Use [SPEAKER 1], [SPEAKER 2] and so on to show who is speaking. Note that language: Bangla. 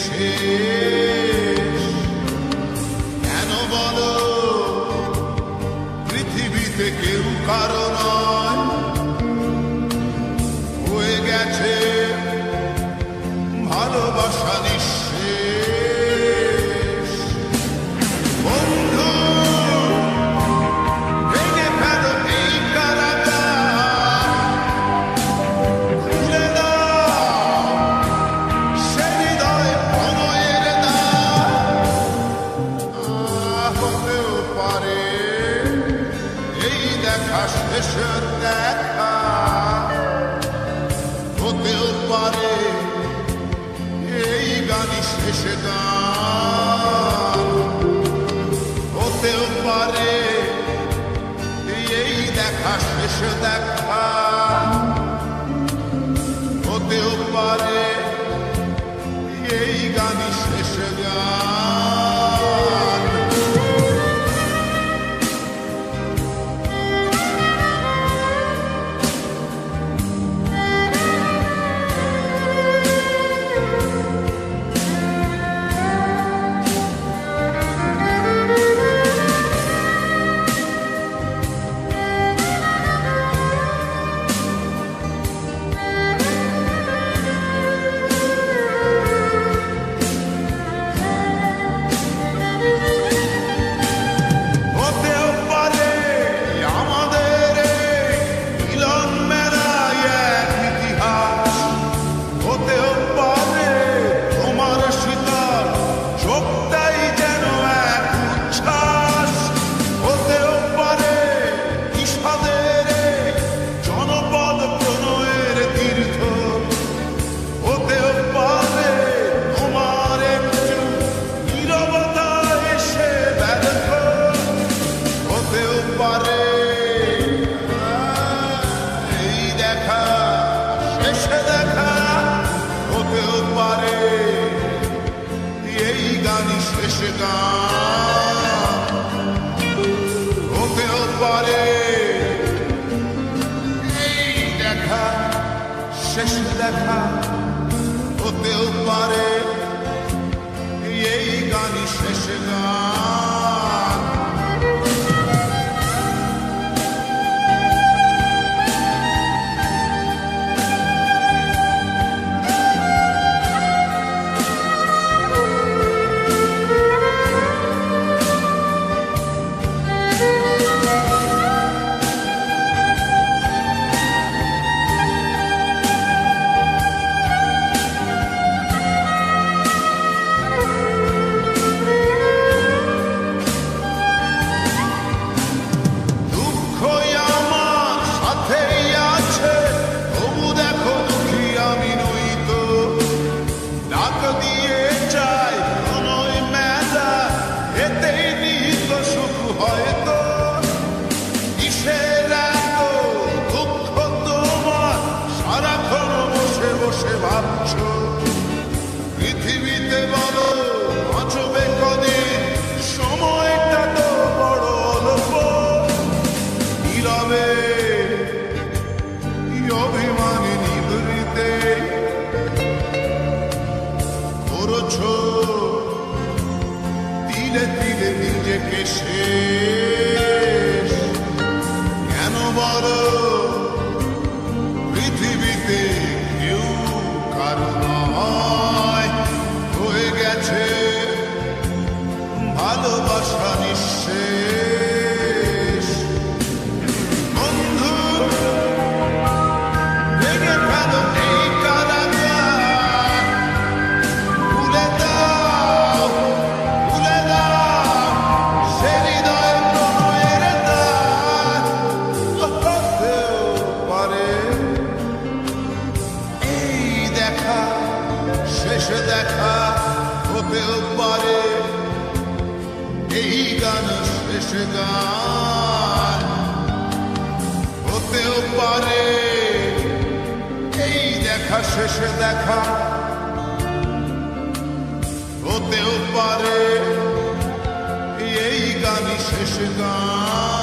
[SPEAKER 1] শেষ। কেন বলো পৃথিবীতে কেউ কারো নয়, হয়ে গেছে ভালোবাসা নিঃশেষ। বন্ধু ভেঙে ফেলো এই কারাগার, খুলে দাও সে হৃদয় প্রণয়ের দ্বার। হতেও পারে এই দেখা শেষের দেখা, হতেও পারে এই গানই শেষ গান, হতেও পারে এই দেখা শেষ দেখা, হতেও পারে এই গানই শেষ গান। শেষ গান, হতেও পারে এই দেখা শেষ দেখা, হতেও পারে এই গানই শেষ গান। পৃথিবীতে বলো বাঁচবে কদিন, সময়টা তো বড় অল্প। নীরবে অভিমানী নিভৃতে করছ তিলে তিলে নিজেকে শেষ। কেন বলো পৃথিবীতে কেউ কারো নয়, হয়ে গেছে ভালোবাসা নিঃশেষ। বন্ধু ভেঙে ফেলো এই কারাগার, খুলে দাও সে হৃদয় প্রণয়ের দ্বার। হতেও পারে এই দেখা শেষ দেখা, হতেও পারে এই গান শেষ গান, হতেও পারে এই দেখা শেষ দেখা, হতেও পারে এই গানই শেষ গান।